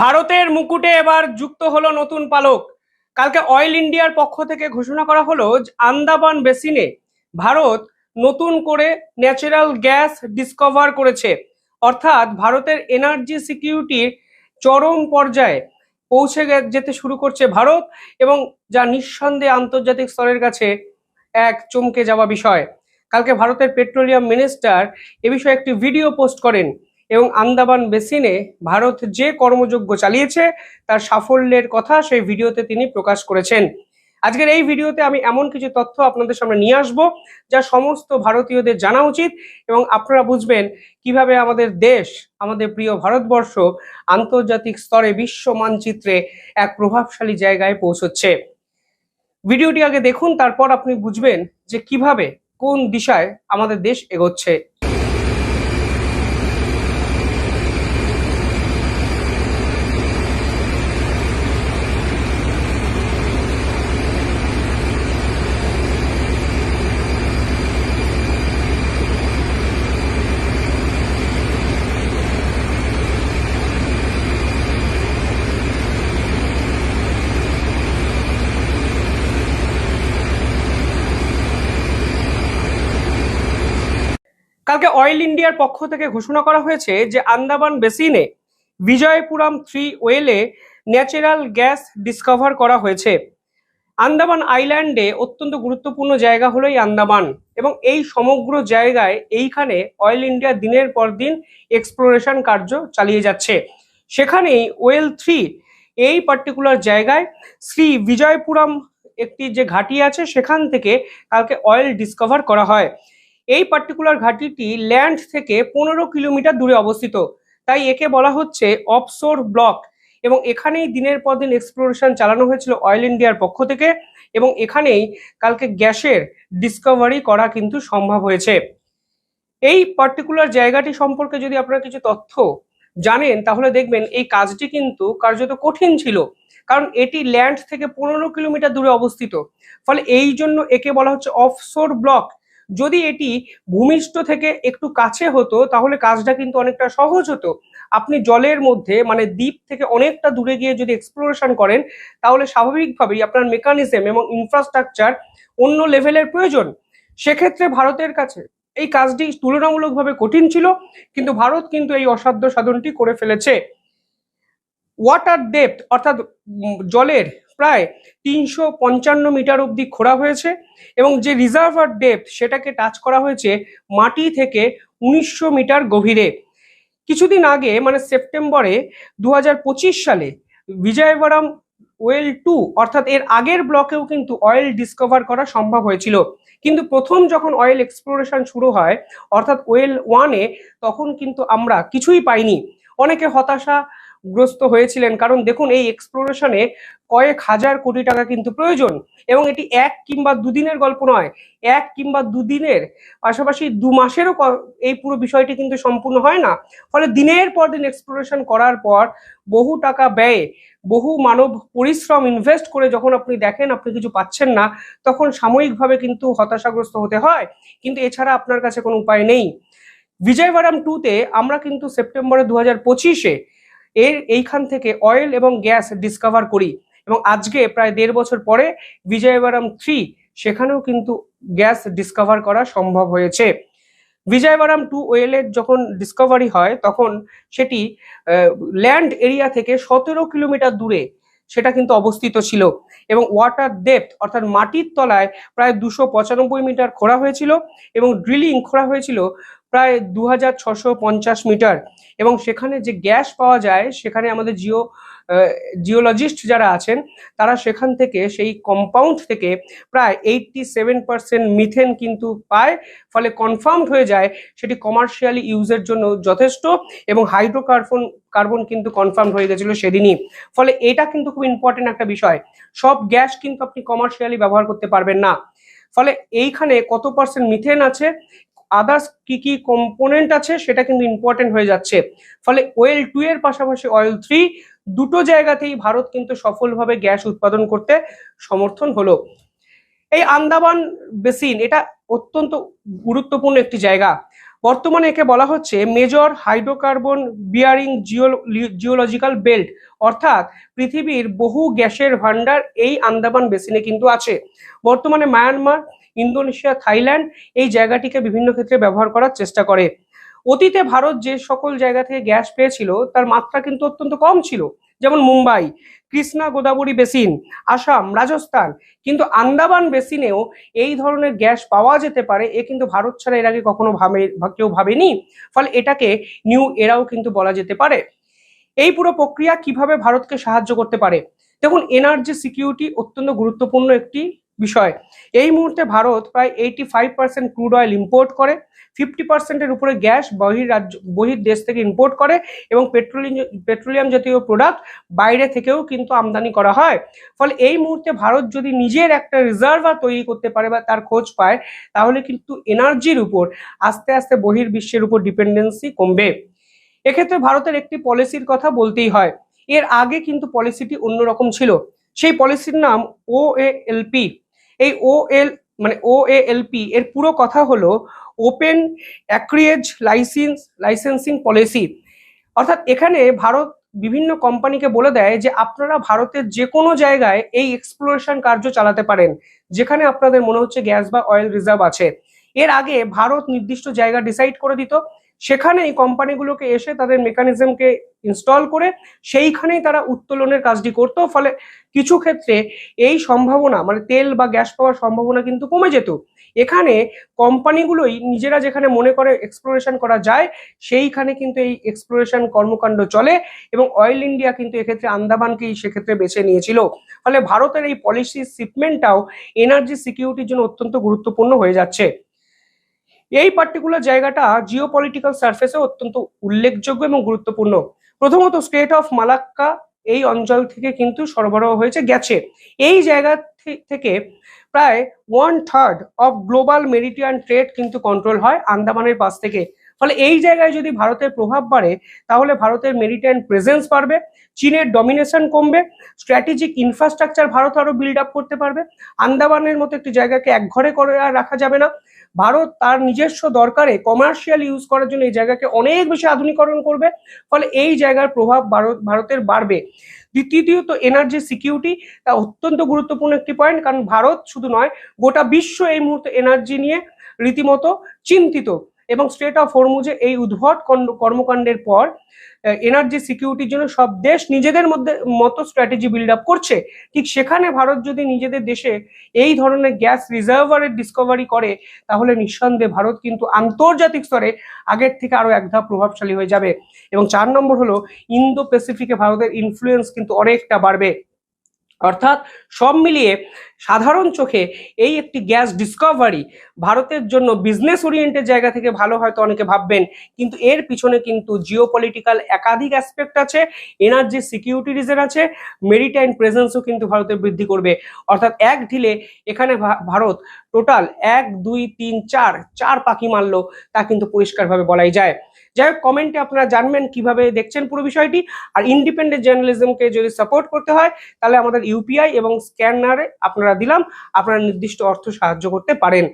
ভারতের মুকুটে এবার যুক্ত হলো নতুন পালক। কালকে অয়েল ইন্ডিয়ার পক্ষ থেকে ঘোষণা করা হলো যে আন্দামান বেসিনে ভারত নতুন করে ন্যাচারাল গ্যাস ডিসকভার করেছে। অর্থাৎ ভারতের এনার্জি সিকিউরিটির চরম পর্যায়ে পৌঁছে যেতে শুরু করছে ভারত, এবং যা নিঃসন্দেহে আন্তর্জাতিক স্তরের কাছে এক চমকে যাওয়া বিষয়। কালকে ভারতের পেট্রোলিয়াম মিনিস্টার এ বিষয়ে একটি ভিডিও পোস্ট করেন এবং আন্দামান বেসিনে ভারত যে কর্মযজ্ঞ চালিয়েছে তার সাফল্যের কথা সেই ভিডিওতে তিনি প্রকাশ করেছেন। আজকের এই ভিডিওতে আমি এমন কিছু তথ্য আপনাদের সামনে নিয়ে আসব যা সমস্ত ভারতীয়দের জানা উচিত, এবং আপনারা বুঝবেন কিভাবে আমাদের দেশ, আমাদের প্রিয় ভারতবর্ষ আন্তর্জাতিক স্তরে বিশ্ব মানচিত্রে এক প্রভাবশালী জায়গায় পৌঁছচ্ছে। ভিডিওটি আগে দেখুন, তারপর আপনি বুঝবেন যে কিভাবে কোন দিশায় আমাদের দেশ এগোচ্ছে। কালকে অয়েল ইন্ডিয়ার পক্ষ থেকে ঘোষণা করা হয়েছে যে আন্দামান বেসিনে বিজয়পুরম 3 ওয়েলে ন্যাচারাল গ্যাস ডিসকভার করা হয়েছে। আন্দামান আইল্যান্ডে অত্যন্ত গুরুত্বপূর্ণ জায়গা হলো এই আন্দামান, এবং এই সমগ্র জায়গায় এইখানে অয়েল ইন্ডিয়া দিনের পর দিন এক্সপ্লোরেশন কার্য চালিয়ে যাচ্ছে। সেখানেই ওয়েল 3 এই পার্টিকুলার জায়গায় শ্রী বিজয়পুরম একটি যে ঘাঁটি আছে সেখান থেকে কালকে অয়েল ডিসকভার করা হয়। এই পার্টিকুলার ঘাঁটিটি ল্যান্ড থেকে 15 কিলোমিটার দূরে অবস্থিত, তাই একে বলা হচ্ছে অফশোর ব্লক। এবং এখানেই দিনের পর দিন এক্সপ্লোরেশন চালানো হয়েছিল অয়েল ইন্ডিয়ার পক্ষ থেকে, এবং এখানেই কালকে গ্যাসের ডিসকভারি করা কিন্তু সম্ভব হয়েছে। এই পার্টিকুলার জায়গাটি সম্পর্কে যদি আপনারা কিছু তথ্য জানেন তাহলে দেখবেন এই কাজটি কিন্তু কার্যত কঠিন ছিল, কারণ এটি ল্যান্ড থেকে 15 কিলোমিটার দূরে অবস্থিত। ফলে এই জন্য একে বলা হচ্ছে অফশোর ব্লক। যদি এটি ভূমিষ্ঠ থেকে একটু কাছে হতো তাহলে কাজটা কিন্তু অনেকটা সহজ হতো। আপনি জলের মধ্যে মানে দ্বীপ থেকে অনেকটা দূরে গিয়ে যদি এক্সপ্লোরেশন করেন তাহলে স্বাভাবিকভাবেই আপনার মেকানিজম এবং ইনফ্রাস্ট্রাকচার অন্য লেভেলের প্রয়োজন। সেক্ষেত্রে ভারতের কাছে এই কাজটি তুলনামূলকভাবে কঠিন ছিল, কিন্তু ভারত কিন্তু এই অসাধ্য সাধনটি করে ফেলেছে। ওয়াটার ডেপথ অর্থাৎ জলের প্রায় 355 মিটার অবধি খোঁড়া হয়েছে, এবং যে রিজার্ভার ডেপথ সেটাকে টাচ করা হয়েছে মাটি থেকে 1900 মিটার গভীরে। কিছুদিন আগে মানে সেপ্টেম্বরে 2025 সালে বিজয়বাড়াম ওয়েল 2 অর্থাৎ এর আগের ব্লকেও কিন্তু অয়েল ডিসকভার করা সম্ভব হয়েছিল, কিন্তু প্রথম যখন অয়েল এক্সপ্লোরেশন শুরু হয় অর্থাৎ ওয়েল 1-এ তখন কিন্তু আমরা কিছুই পাইনি। অনেকে হতাশাগ্রস্ত হয়েছিলেন, কারণ দেখুন এই এক্সপ্লোরেশনে কয়েক হাজার কোটি টাকা কিন্তু প্রয়োজন, এবং এটি 1 কিংবা 2 দিনের গল্প নয়, 1 কিংবা 2 দিনের পাশাপাশি 2 মাসেরও এই পুরো বিষয়টি কিন্তু সম্পূর্ণ হয় না। ফলে দিনের পর দিন এক্সপ্লোরেশন করার পর বহু টাকা ব্যয়ে বহু মানব পরিশ্রম ইনভেস্ট করে যখন আপনি দেখেন আপনি কিছু পাচ্ছেন না, তখন সাময়িকভাবে কিন্তু হতাশাগ্রস্ত হতে হয়, কিন্তু এছাড়া আপনার কাছে কোনো উপায় নেই। বিজয়বাড়াম 2-তে আমরা কিন্তু সেপ্টেম্বরে 2025-এ এইখান থেকে অয়েল এবং গ্যাস ডিসকভার করি, এবং আজকে প্রায় 1.5 বছর পরে বিজয়বাড়াম 3 সেখানেও কিন্তু গ্যাস ডিসকভার করা সম্ভব হয়েছে। বিজয়বাড়াম 2 ওয়েলের যখন ডিসকভারি হয় তখন সেটি ল্যান্ড এরিয়া থেকে 17 কিলোমিটার দূরে সেটা কিন্তু অবস্থিত ছিল, এবং ওয়াটার ডেপথ অর্থাৎ মাটির তলায় প্রায় 295 মিটার খোঁড়া হয়েছিল, এবং ড্রিলিং খোঁড়া হয়েছিল প্রায় 2650 মিটার। এবং সেখানে যে গ্যাস পাওয়া যায় সেখানে আমাদের জিওলজিস্ট যারা আছেন তারা সেখান থেকে সেই কম্পাউন্ড থেকে প্রায় 87% মিথেন কিন্তু পায়। ফলে কনফার্মড হয়ে যায় সেটি কমার্শিয়ালি ইউজের জন্য যথেষ্ট, এবং কার্বন কিন্তু কনফার্ম হয়ে গেছিল সেদিনই। ফলে এটা কিন্তু খুব ইম্পর্টেন্ট একটা বিষয়, সব গ্যাস কিন্তু আপনি কমার্শিয়ালি ব্যবহার করতে পারবেন না। ফলে এইখানে কত পার্সেন্ট মিথেন আছে, আদার্স কি কি কম্পোনেন্ট আছে সেটা কিন্তু ইম্পর্টেন্ট হয়ে যাচ্ছে। ফলে ওয়েল 2 এর পাশাপাশি ওয়েল 3 দুটো জায়গাতেই ভারত কিন্তু সফলভাবে গ্যাস উৎপাদন করতে সমর্থন হলো। এই আন্দামান বেসিন এটা অত্যন্ত গুরুত্বপূর্ণ একটি জায়গা। বর্তমানে একে বলা হচ্ছে major hydrocarbon bearing geological belt, অর্থাৎ পৃথিবীর বহু গ্যাসের ভান্ডার এই আন্দামান বেসিনে কিন্তু আছে। বর্তমানে মায়ানমার, ইন্দোনেশিয়া, থাইল্যান্ড এই জায়গাটিকে বিভিন্ন ক্ষেত্রে ব্যবহার করার চেষ্টা করে। অতীতে ভারত যে সকল জায়গা থেকে গ্যাস পেয়েছিল তার মাত্রা কিন্তু অত্যন্ত কম ছিল, যেমন মুম্বাই, কৃষ্ণা গোদাবরী বেসিন, আসাম, রাজস্থান। কিন্তু আন্দামান বেসিনেও এই ধরনের গ্যাস পাওয়া যেতে পারে এ কিন্তু ভারত ছাড়া এর আগে কখনো কেউ ভাবেনি। ফলে এটাকে নিউ এরাও কিন্তু বলা যেতে পারে। এই পুরো প্রক্রিয়া কিভাবে ভারতকে সাহায্য করতে পারে? দেখুন, এনার্জি সিকিউরিটি অত্যন্ত গুরুত্বপূর্ণ একটি বিষয়। এই মুহূর্তে ভারত প্রায় 85% ক্রুড অয়েল ইম্পোর্ট করে, 50%-এর উপরে গ্যাস বহির দেশ থেকে ইম্পোর্ট করে, এবং পেট্রোলিয়াম জাতীয় প্রোডাক্ট বাইরে থেকেও কিন্তু আমদানি করা হয়। ফলে এই মুহূর্তে ভারত যদি নিজের একটা রিজার্ভার তৈরি করতে পারে বা তার খোঁজ পায়, তাহলে কিন্তু এনার্জির উপর আস্তে আস্তে বহির্বিশ্বের উপর ডিপেন্ডেন্সি কমবে। এক্ষেত্রে ভারতের একটি পলিসির কথা বলতেই হয়। এর আগে কিন্তু পলিসিটি অন্যরকম ছিল। সেই পলিসির নাম OALP। এই OALP এর পুরো কথা হলো ওপেন অ্যাক্রিয়েজ লাইসেন্সিং পলিসি। অর্থাৎ এখানে ভারত বিভিন্ন কোম্পানিকে বলে দেয় যে আপনারা ভারতের যে কোনো জায়গায় এই এক্সপ্লোরেশন কার্য চালাতে পারেন যেখানে আপনাদের মনে হচ্ছে গ্যাস বা অয়েল রিজার্ভ আছে। এর আগে ভারত নির্দিষ্ট জায়গা ডিসাইড করে দিত, সেখানে এই কোম্পানিগুলোকে এসে তাদের মেকানিজমকে ইনস্টল করে সেইখানেই তারা উত্তোলনের কাজটি করতো। ফলে কিছু ক্ষেত্রে এই সম্ভাবনা, মানে তেল বা গ্যাস পাওয়ার সম্ভাবনা কিন্তু কমে যেত। এখানে কোম্পানিগুলোই নিজেরা যেখানে মনে করে এক্সপ্লোরেশন করা যায় সেইখানে কিন্তু এই এক্সপ্লোরেশন কর্মকাণ্ড চলে, এবং অয়েল ইন্ডিয়া কিন্তু এক্ষেত্রে আন্দামানকেই সেক্ষেত্রে বেছে নিয়েছিল। ফলে ভারতের এই পলিসি শিপমেন্টটাও এনার্জি সিকিউরিটির জন্য অত্যন্ত গুরুত্বপূর্ণ হয়ে যাচ্ছে। এই পার্টিকুলার জায়গাটা জিও পলিটিক্যাল সার্ফেসে অত্যন্ত উল্লেখযোগ্য এবং গুরুত্বপূর্ণ। প্রথমত স্টেট অফ মালাক্কা এই অঞ্চল থেকে কিন্তু সরবরাহ হয়েছে গেছে। এই জায়গা থেকে প্রায় 1/3 অফ গ্লোবাল মেরিটাইম ট্রেড কিন্তু কন্ট্রোল হয় আন্দামানের পাশ থেকে। ফলে এই জায়গায় যদি ভারতের প্রভাব বাড়ে তাহলে ভারতের মেরিটাইম প্রেজেন্স বাড়বে, চীনের ডমিনেশন কমবে, স্ট্র্যাটেজিক ইনফ্রাস্ট্রাকচার ভারত আরো বিল্ড আপ করতে পারবে। আন্দামানের মতো একটি জায়গাকে একঘরে করে আর রাখা যাবে না। ভারত তার নিজস্ব দরকারে কমার্শিয়াল ইউজ করার জন্য এই জায়গাকে অনেক বেশি আধুনিকরণ করবে। ফলে এই জায়গার প্রভাব ভারতের বাড়বে। দ্বিতীয়ত এনার্জি সিকিউরিটি, তা অত্যন্ত গুরুত্বপূর্ণ একটি পয়েন্ট, কারণ ভারত শুধু নয় গোটা বিশ্ব এই মুহূর্তে এনার্জি নিয়ে রীতিমতো চিন্তিত, এবং স্ট্রেট অফ হরমুজে এই উদ্ভট কর্মকাণ্ডের পর এনার্জি সিকিউরিটির জন্য সব দেশ নিজেদের মধ্যে মতো স্ট্র্যাটেজি বিল্ড আপ করছে। ঠিক সেখানে ভারত যদি নিজেদের দেশে এই ধরনের গ্যাস রিজার্ভারের ডিসকভারি করে তাহলে নিঃসন্দেহে ভারত কিন্তু আন্তর্জাতিক স্তরে আগের থেকে আরো এক ধাপ প্রভাবশালী হয়ে যাবে। এবং 4 নম্বর হলো ইন্দো প্যাসিফিকে ভারতের ইনফ্লুয়েন্স কিন্তু অনেকটা বাড়বে। অর্থাৎ সব মিলিয়ে সাধারণ চোখে এই একটি গ্যাস ডিসকভারি ভারতের জন্য বিজনেস ওরিয়েন্টেড জায়গা থেকে ভালো হয়তো অনেকে ভাববেন, কিন্তু এর পিছনে কিন্তু জিওপলিটিক্যাল একাধিক অ্যাসপেক্ট আছে, এনার্জি সিকিউরিটি রিজন আছে, মেরিটাইম প্রেজেন্সও কিন্তু ভারতের বৃদ্ধি করবে। অর্থাৎ এক ঢিলে এখানে ভারত টোটাল 1 2 3 4 পাখি মারলো, তা কিন্তু পরিষ্কারভাবে বলাই যায়। যাই হোক, কমেন্টে আপনারা জানবেন কিভাবে দেখছেন পুরো বিষয়টি। আর ইন্ডিপেন্ডেন্ট জার্নালিজমকে যদি সাপোর্ট করতে হয় তাহলে আমাদের ইউপিআই এবং স্ক্যানারে আপনারা দিলাম, আপনারা নির্দিষ্ট অর্থ সাহায্য করতে পারেন।